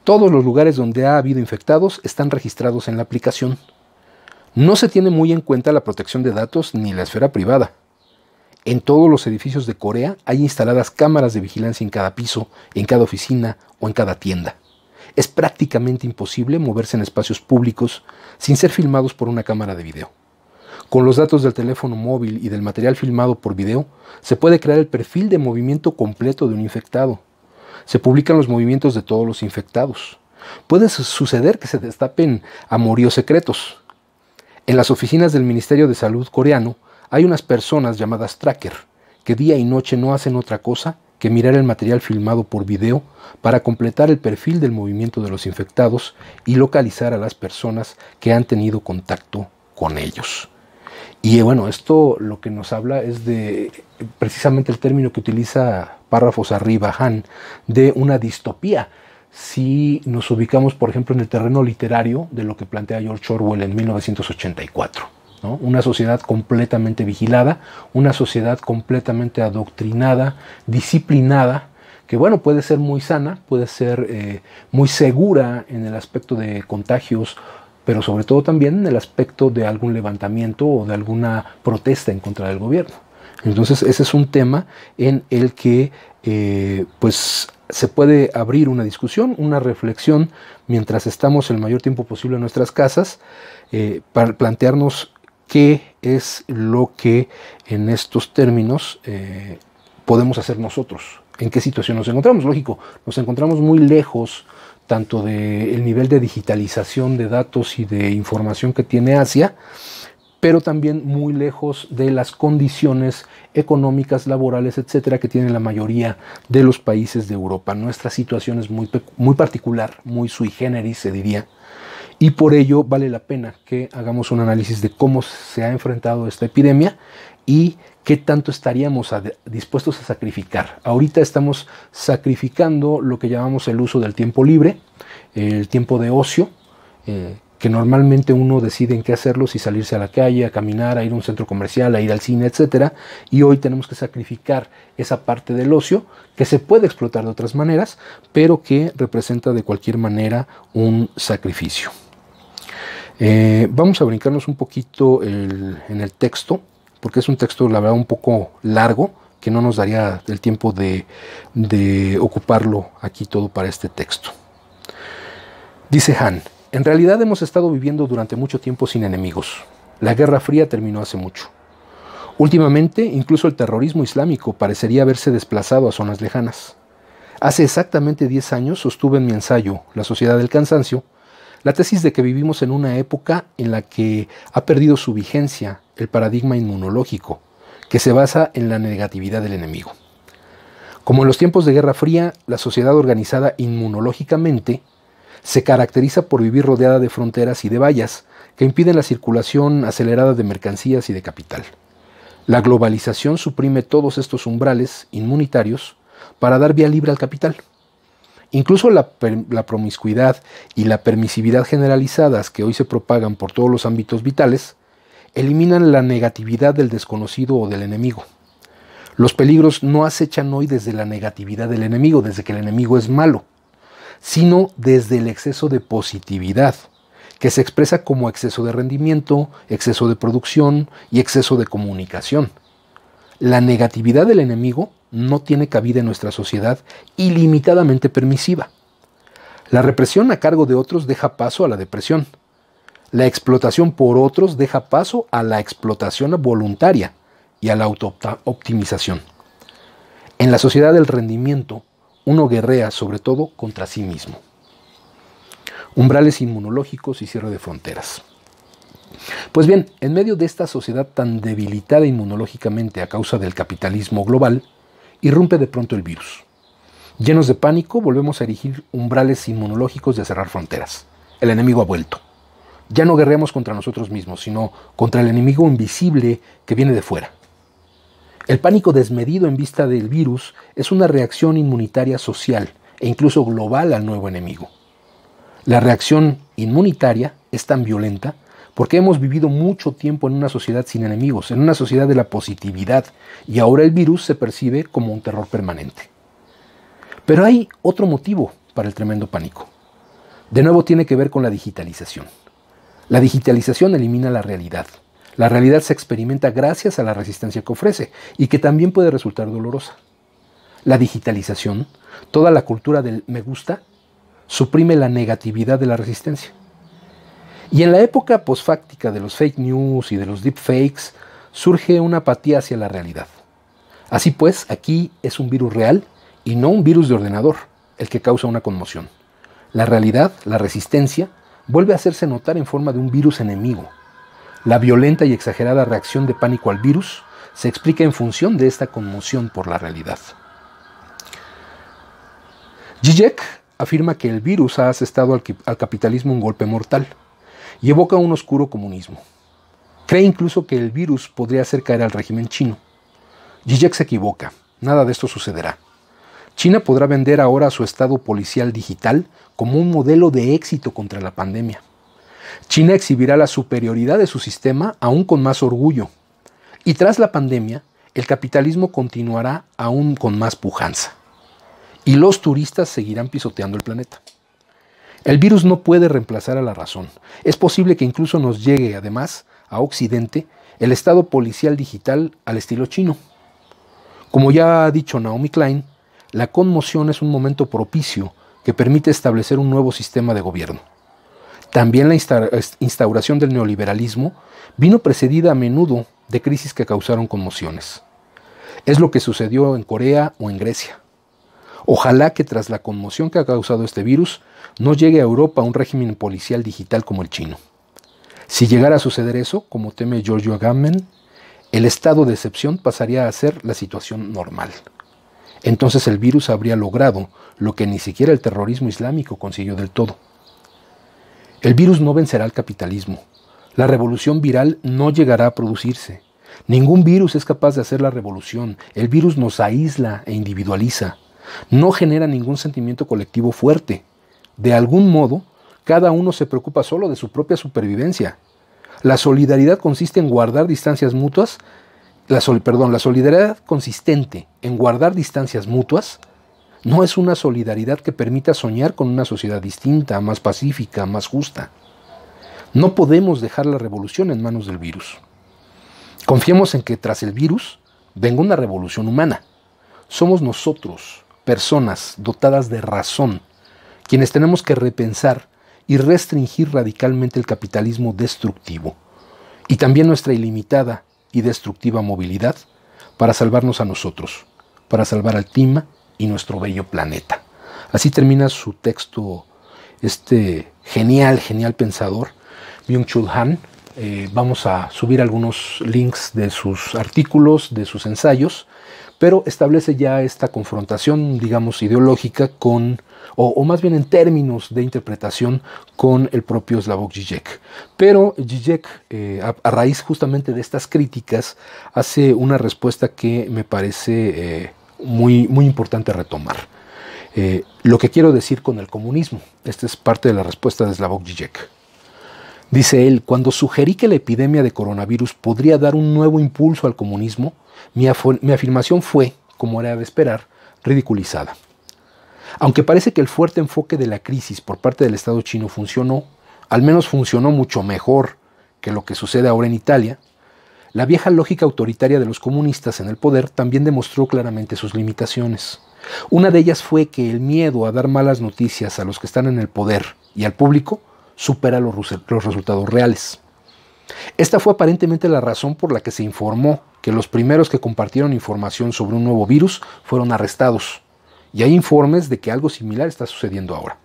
Todos los lugares donde ha habido infectados están registrados en la aplicación. No se tiene muy en cuenta la protección de datos ni la esfera privada. En todos los edificios de Corea hay instaladas cámaras de vigilancia en cada piso, en cada oficina o en cada tienda. Es prácticamente imposible moverse en espacios públicos sin ser filmados por una cámara de video. Con los datos del teléfono móvil y del material filmado por video, se puede crear el perfil de movimiento completo de un infectado. Se publican los movimientos de todos los infectados. Puede suceder que se destapen amoríos secretos. En las oficinas del Ministerio de Salud coreano hay unas personas llamadas tracker que día y noche no hacen otra cosa que mirar el material filmado por video para completar el perfil del movimiento de los infectados y localizar a las personas que han tenido contacto con ellos. Y bueno, esto lo que nos habla es de precisamente el término que utiliza párrafos arriba Han, de una distopía. Si nos ubicamos, por ejemplo, en el terreno literario de lo que plantea George Orwell en 1984, ¿no? Una sociedad completamente vigilada, una sociedad completamente adoctrinada, disciplinada, que bueno, puede ser muy sana, puede ser muy segura en el aspecto de contagios, pero sobre todo también en el aspecto de algún levantamiento o de alguna protesta en contra del gobierno. Entonces ese es un tema en el que pues se puede abrir una discusión, una reflexión, mientras estamos el mayor tiempo posible en nuestras casas, para plantearnos qué es lo que en estos términos podemos hacer nosotros, en qué situación nos encontramos. Lógico, nos encontramos muy lejos tanto del nivel de digitalización de datos y de información que tiene Asia, pero también muy lejos de las condiciones económicas, laborales, etcétera, que tienen la mayoría de los países de Europa. Nuestra situación es muy particular, muy sui generis, se diría, y por ello vale la pena que hagamos un análisis de cómo se ha enfrentado esta epidemia y qué tanto estaríamos dispuestos a sacrificar. Ahorita estamos sacrificando lo que llamamos el uso del tiempo libre, el tiempo de ocio, que normalmente uno decide en qué hacerlo, si salirse a la calle, a caminar, a ir a un centro comercial, a ir al cine, etcétera, y hoy tenemos que sacrificar esa parte del ocio que se puede explotar de otras maneras, pero que representa de cualquier manera un sacrificio. Vamos a brincarnos un poquito en el texto, porque es un texto, la verdad, un poco largo, que no nos daría el tiempo de ocuparlo aquí todo para este texto. Dice Han: en realidad hemos estado viviendo durante mucho tiempo sin enemigos. La Guerra Fría terminó hace mucho. Últimamente, incluso el terrorismo islámico parecería haberse desplazado a zonas lejanas. Hace exactamente 10 años sostuve en mi ensayo, La Sociedad del Cansancio, la tesis de que vivimos en una época en la que ha perdido su vigencia el paradigma inmunológico, que se basa en la negatividad del enemigo. Como en los tiempos de Guerra Fría, la sociedad organizada inmunológicamente se caracteriza por vivir rodeada de fronteras y de vallas que impiden la circulación acelerada de mercancías y de capital. La globalización suprime todos estos umbrales inmunitarios para dar vía libre al capital. Incluso la promiscuidad y la permisividad generalizadas que hoy se propagan por todos los ámbitos vitales eliminan la negatividad del desconocido o del enemigo. Los peligros no acechan hoy desde la negatividad del enemigo, desde que el enemigo es malo, sino desde el exceso de positividad, que se expresa como exceso de rendimiento, exceso de producción y exceso de comunicación. La negatividad del enemigo no tiene cabida en nuestra sociedad ilimitadamente permisiva. La represión a cargo de otros deja paso a la depresión. La explotación por otros deja paso a la explotación voluntaria y a la auto-optimización. En la sociedad del rendimiento, uno guerrea sobre todo contra sí mismo. Umbrales inmunológicos y cierre de fronteras. Pues bien, en medio de esta sociedad tan debilitada inmunológicamente a causa del capitalismo global, irrumpe de pronto el virus. Llenos de pánico, volvemos a erigir umbrales inmunológicos y a cerrar fronteras. El enemigo ha vuelto. Ya no guerreamos contra nosotros mismos, sino contra el enemigo invisible que viene de fuera. El pánico desmedido en vista del virus es una reacción inmunitaria social e incluso global al nuevo enemigo. La reacción inmunitaria es tan violenta porque hemos vivido mucho tiempo en una sociedad sin enemigos, en una sociedad de la positividad, y ahora el virus se percibe como un terror permanente. Pero hay otro motivo para el tremendo pánico. De nuevo tiene que ver con la digitalización. La digitalización elimina la realidad. La realidad se experimenta gracias a la resistencia que ofrece y que también puede resultar dolorosa. La digitalización, toda la cultura del me gusta, suprime la negatividad de la resistencia. Y en la época posfáctica de los fake news y de los deepfakes, surge una apatía hacia la realidad. Así pues, aquí es un virus real y no un virus de ordenador el que causa una conmoción. La realidad, la resistencia, vuelve a hacerse notar en forma de un virus enemigo. La violenta y exagerada reacción de pánico al virus se explica en función de esta conmoción por la realidad. Zizek afirma que el virus ha asestado al capitalismo un golpe mortal y evoca un oscuro comunismo. Cree incluso que el virus podría hacer caer al régimen chino. Zizek se equivoca, nada de esto sucederá. China podrá vender ahora su estado policial digital como un modelo de éxito contra la pandemia. China exhibirá la superioridad de su sistema aún con más orgullo. Y tras la pandemia, el capitalismo continuará aún con más pujanza. Y los turistas seguirán pisoteando el planeta. El virus no puede reemplazar a la razón. Es posible que incluso nos llegue, además, a Occidente, el estado policial digital al estilo chino. Como ya ha dicho Naomi Klein, la conmoción es un momento propicio que permite establecer un nuevo sistema de gobierno. También la instauración del neoliberalismo vino precedida a menudo de crisis que causaron conmociones. Es lo que sucedió en Corea o en Grecia. Ojalá que tras la conmoción que ha causado este virus, no llegue a Europa un régimen policial digital como el chino. Si llegara a suceder eso, como teme Giorgio Agamben, el estado de excepción pasaría a ser la situación normal. Entonces el virus habría logrado lo que ni siquiera el terrorismo islámico consiguió del todo. El virus no vencerá al capitalismo. La revolución viral no llegará a producirse. Ningún virus es capaz de hacer la revolución. El virus nos aísla e individualiza. No genera ningún sentimiento colectivo fuerte. De algún modo, cada uno se preocupa solo de su propia supervivencia. La solidaridad consiste en guardar distancias mutuas. La solidaridad consistente en guardar distancias mutuas no es una solidaridad que permita soñar con una sociedad distinta, más pacífica, más justa. No podemos dejar la revolución en manos del virus. Confiemos en que tras el virus venga una revolución humana. Somos nosotros, personas dotadas de razón, quienes tenemos que repensar y restringir radicalmente el capitalismo destructivo y también nuestra ilimitada y destructiva movilidad para salvarnos a nosotros, para salvar al clima y nuestro bello planeta. Así termina su texto este genial pensador, Byung-Chul Han. Vamos a subir algunos links de sus artículos, de sus ensayos, pero establece ya esta confrontación, digamos, ideológica con, o más bien en términos de interpretación, con el propio Slavoj Žižek. Pero Žižek, a raíz justamente de estas críticas, hace una respuesta que me parece muy importante retomar. Lo que quiero decir con el comunismo, esta es parte de la respuesta de Slavoj Žižek. Dice él: cuando sugerí que la epidemia de coronavirus podría dar un nuevo impulso al comunismo, mi afirmación fue, como era de esperar, ridiculizada. Aunque parece que el fuerte enfoque de la crisis por parte del Estado chino funcionó, al menos funcionó mucho mejor que lo que sucede ahora en Italia, la vieja lógica autoritaria de los comunistas en el poder también demostró claramente sus limitaciones. Una de ellas fue que el miedo a dar malas noticias a los que están en el poder y al público supera los resultados reales. Esta fue aparentemente la razón por la que se informó que los primeros que compartieron información sobre un nuevo virus fueron arrestados, y hay informes de que algo similar está sucediendo ahora.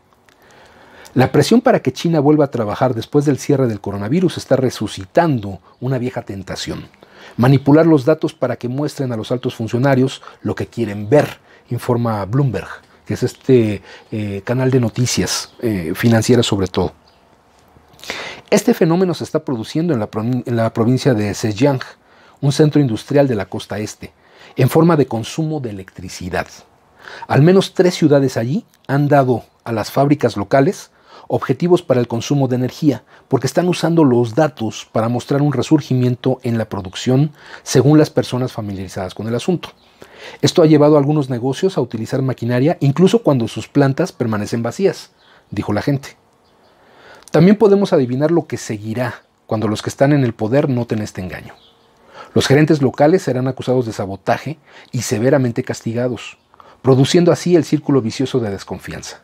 La presión para que China vuelva a trabajar después del cierre del coronavirus está resucitando una vieja tentación: manipular los datos para que muestren a los altos funcionarios lo que quieren ver, informa Bloomberg, que es este canal de noticias financieras sobre todo. Este fenómeno se está produciendo en la provincia de Zhejiang, un centro industrial de la costa este, en forma de consumo de electricidad. Al menos 3 ciudades allí han dado a las fábricas locales objetivos para el consumo de energía, porque están usando los datos para mostrar un resurgimiento en la producción según las personas familiarizadas con el asunto. Esto ha llevado a algunos negocios a utilizar maquinaria incluso cuando sus plantas permanecen vacías, dijo la gente. También podemos adivinar lo que seguirá cuando los que están en el poder noten este engaño. Los gerentes locales serán acusados de sabotaje y severamente castigados, produciendo así el círculo vicioso de desconfianza.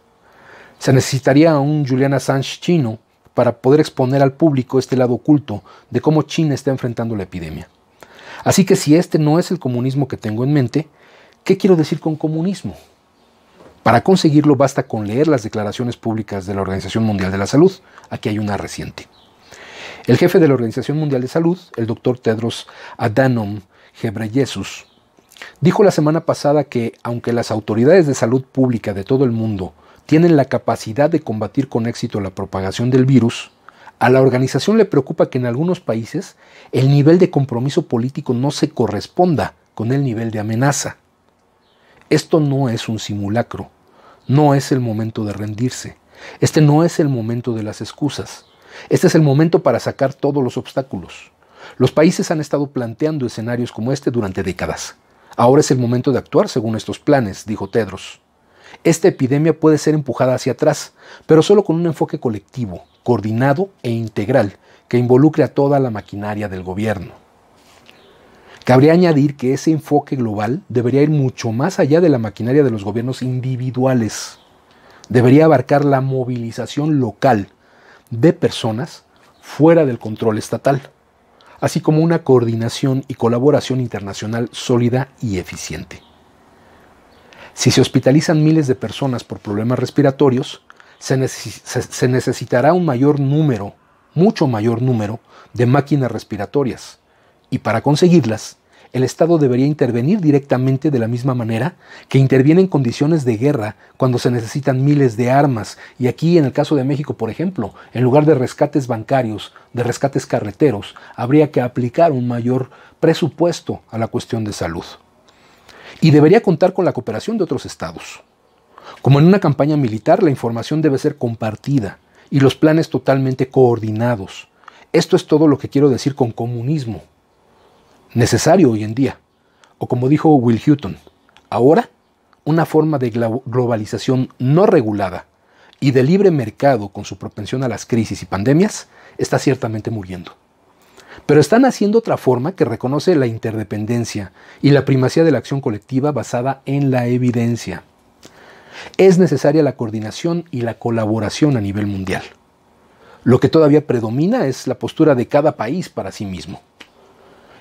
Se necesitaría a un Julian Assange chino para poder exponer al público este lado oculto de cómo China está enfrentando la epidemia. Así que si este no es el comunismo que tengo en mente, ¿qué quiero decir con comunismo? Para conseguirlo basta con leer las declaraciones públicas de la Organización Mundial de la Salud. Aquí hay una reciente. El jefe de la Organización Mundial de Salud, el Dr. Tedros Adhanom Ghebreyesus, dijo la semana pasada que, aunque las autoridades de salud pública de todo el mundo tienen la capacidad de combatir con éxito la propagación del virus, a la organización le preocupa que en algunos países el nivel de compromiso político no se corresponda con el nivel de amenaza. Esto no es un simulacro, no es el momento de rendirse, este no es el momento de las excusas, este es el momento para sacar todos los obstáculos. Los países han estado planteando escenarios como este durante décadas. Ahora es el momento de actuar según estos planes, dijo Tedros. Esta epidemia puede ser empujada hacia atrás, pero solo con un enfoque colectivo, coordinado e integral que involucre a toda la maquinaria del gobierno. Cabría añadir que ese enfoque global debería ir mucho más allá de la maquinaria de los gobiernos individuales. Debería abarcar la movilización local de personas fuera del control estatal, así como una coordinación y colaboración internacional sólida y eficiente. Si se hospitalizan miles de personas por problemas respiratorios, se necesitará un mayor número, mucho mayor número, de máquinas respiratorias. Y para conseguirlas, el Estado debería intervenir directamente de la misma manera que interviene en condiciones de guerra cuando se necesitan miles de armas. Y aquí, en el caso de México, por ejemplo, en lugar de rescates bancarios, de rescates carreteros, habría que aplicar un mayor presupuesto a la cuestión de salud. Y debería contar con la cooperación de otros estados. Como en una campaña militar, la información debe ser compartida y los planes totalmente coordinados. Esto es todo lo que quiero decir con comunismo. Necesario hoy en día. O como dijo Will Hutton, ahora una forma de globalización no regulada y de libre mercado con su propensión a las crisis y pandemias está ciertamente muriendo. Pero están haciendo otra forma que reconoce la interdependencia y la primacía de la acción colectiva basada en la evidencia. Es necesaria la coordinación y la colaboración a nivel mundial. Lo que todavía predomina es la postura de cada país para sí mismo.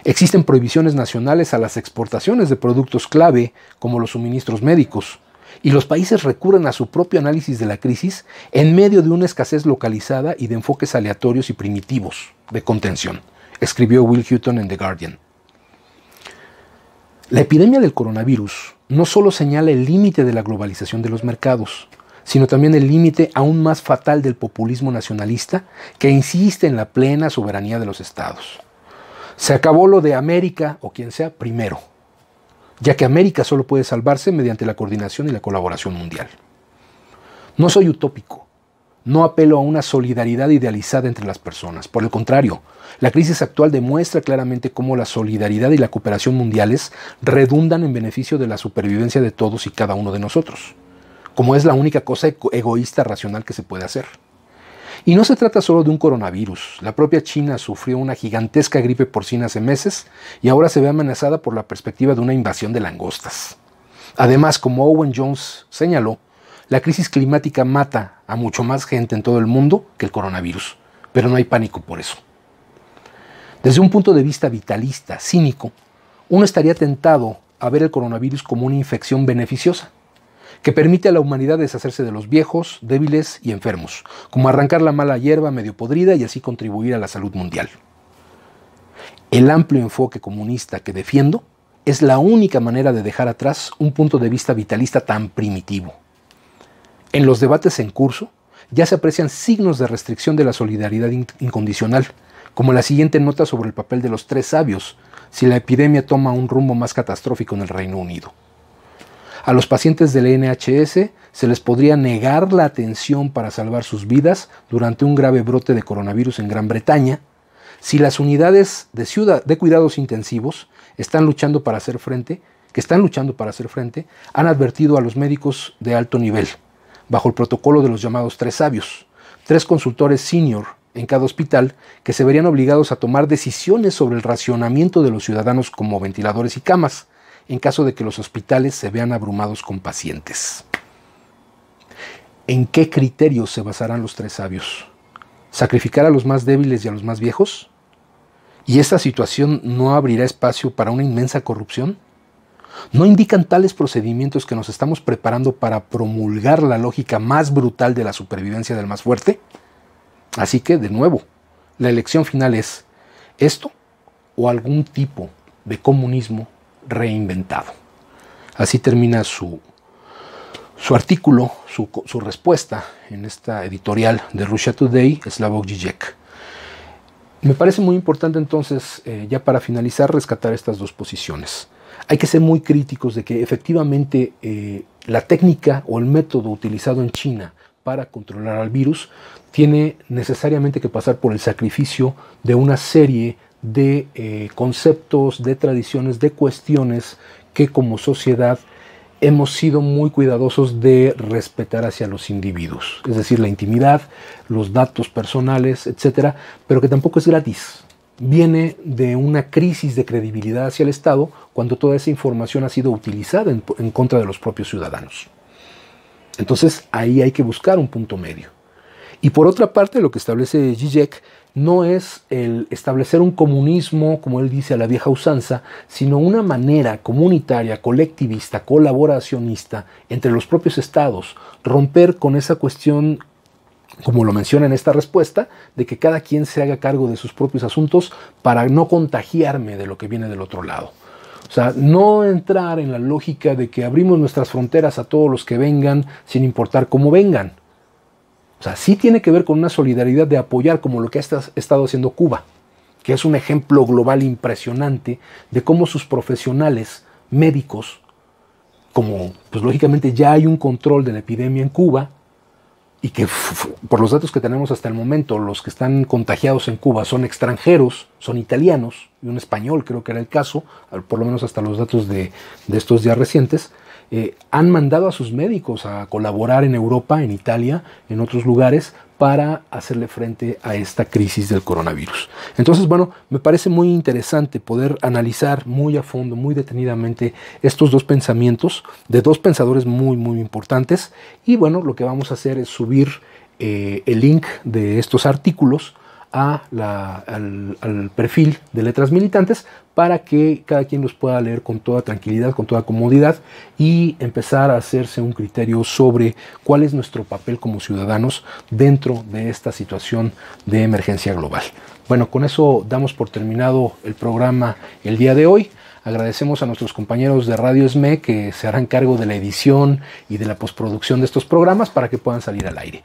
Existen prohibiciones nacionales a las exportaciones de productos clave como los suministros médicos, y los países recurren a su propio análisis de la crisis en medio de una escasez localizada y de enfoques aleatorios y primitivos de contención, escribió Will Hutton en The Guardian. La epidemia del coronavirus no solo señala el límite de la globalización de los mercados, sino también el límite aún más fatal del populismo nacionalista que insiste en la plena soberanía de los estados. Se acabó lo de América o quien sea primero, ya que América solo puede salvarse mediante la coordinación y la colaboración mundial. No soy utópico, no apelo a una solidaridad idealizada entre las personas. Por el contrario, la crisis actual demuestra claramente cómo la solidaridad y la cooperación mundiales redundan en beneficio de la supervivencia de todos y cada uno de nosotros, como es la única cosa egoísta racional que se puede hacer. Y no se trata solo de un coronavirus. La propia China sufrió una gigantesca gripe porcina hace meses y ahora se ve amenazada por la perspectiva de una invasión de langostas. Además, como Owen Jones señaló, la crisis climática mata a mucho más gente en todo el mundo que el coronavirus, pero no hay pánico por eso. Desde un punto de vista vitalista, cínico, uno estaría tentado a ver el coronavirus como una infección beneficiosa, que permite a la humanidad deshacerse de los viejos, débiles y enfermos, como arrancar la mala hierba medio podrida y así contribuir a la salud mundial. El amplio enfoque comunista que defiendo es la única manera de dejar atrás un punto de vista vitalista tan primitivo. En los debates en curso ya se aprecian signos de restricción de la solidaridad incondicional, como la siguiente nota sobre el papel de los 3 sabios si la epidemia toma un rumbo más catastrófico en el Reino Unido. A los pacientes del NHS se les podría negar la atención para salvar sus vidas durante un grave brote de coronavirus en Gran Bretaña si las unidades de cuidados intensivos que están luchando para hacer frente, han advertido a los médicos de alto nivel, bajo el protocolo de los llamados 3 sabios, 3 consultores senior en cada hospital que se verían obligados a tomar decisiones sobre el racionamiento de los ciudadanos como ventiladores y camas, en caso de que los hospitales se vean abrumados con pacientes. ¿En qué criterios se basarán los 3 sabios? ¿Sacrificar a los más débiles y a los más viejos? ¿Y esta situación no abrirá espacio para una inmensa corrupción? ¿No indican tales procedimientos que nos estamos preparando para promulgar la lógica más brutal de la supervivencia del más fuerte? Así que, de nuevo, La elección final es esto o algún tipo de comunismo reinventado. Así termina su artículo, su respuesta en esta editorial de Russia Today, Slavoj Žižek. Me parece muy importante entonces, ya para finalizar, rescatar estas dos posiciones. Hay que ser muy críticos de que efectivamente la técnica o el método utilizado en China para controlar al virus tiene necesariamente que pasar por el sacrificio de una serie de conceptos, de tradiciones, de cuestiones que como sociedad hemos sido muy cuidadosos de respetar hacia los individuos, es decir, la intimidad, los datos personales, etcétera, pero que tampoco es gratis. Viene de una crisis de credibilidad hacia el Estado cuando toda esa información ha sido utilizada en contra de los propios ciudadanos. Entonces ahí hay que buscar un punto medio. Y por otra parte, lo que establece Žižek no es el establecer un comunismo, como él dice, a la vieja usanza, sino una manera comunitaria, colectivista, colaboracionista entre los propios estados, romper con esa cuestión, como lo menciona en esta respuesta, de que cada quien se haga cargo de sus propios asuntos para no contagiarme de lo que viene del otro lado. O sea, no entrar en la lógica de que abrimos nuestras fronteras a todos los que vengan, sin importar cómo vengan. O sea, sí tiene que ver con una solidaridad de apoyar, como lo que ha estado haciendo Cuba, que es un ejemplo global impresionante de cómo sus profesionales médicos, como pues lógicamente ya hay un control de la epidemia en Cuba, y que por los datos que tenemos hasta el momento, los que están contagiados en Cuba son extranjeros, son italianos, y un español creo que era el caso, por lo menos hasta los datos de estos días recientes, han mandado a sus médicos a colaborar en Europa, en Italia, en otros lugares, para hacerle frente a esta crisis del coronavirus. Entonces, bueno, me parece muy interesante poder analizar muy a fondo, muy detenidamente estos dos pensamientos de dos pensadores muy, muy importantes. Y bueno, lo que vamos a hacer es subir el link de estos artículos al perfil de Letras Militantes para que cada quien los pueda leer con toda tranquilidad, con toda comodidad y empezar a hacerse un criterio sobre cuál es nuestro papel como ciudadanos dentro de esta situación de emergencia global. Bueno, con eso damos por terminado el programa el día de hoy. Agradecemos a nuestros compañeros de Radio SME que se harán cargo de la edición y de la postproducción de estos programas para que puedan salir al aire.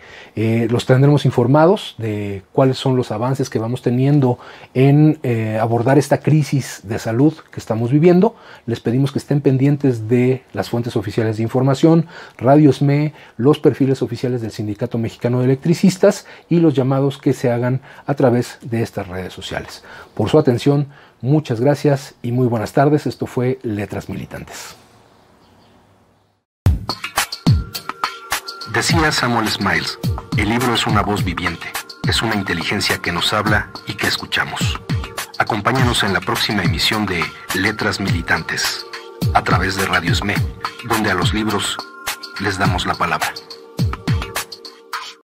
Los tendremos informados de cuáles son los avances que vamos teniendo en abordar esta crisis de salud que estamos viviendo. Les pedimos que estén pendientes de las fuentes oficiales de información, Radio SME, los perfiles oficiales del Sindicato Mexicano de Electricistas y los llamados que se hagan a través de estas redes sociales. Por su atención, muchas gracias y muy buenas tardes. Esto fue Letras Militantes. Decía Samuel Smiles, el libro es una voz viviente, es una inteligencia que nos habla y que escuchamos. Acompáñanos en la próxima emisión de Letras Militantes, a través de Radio SME, donde a los libros les damos la palabra.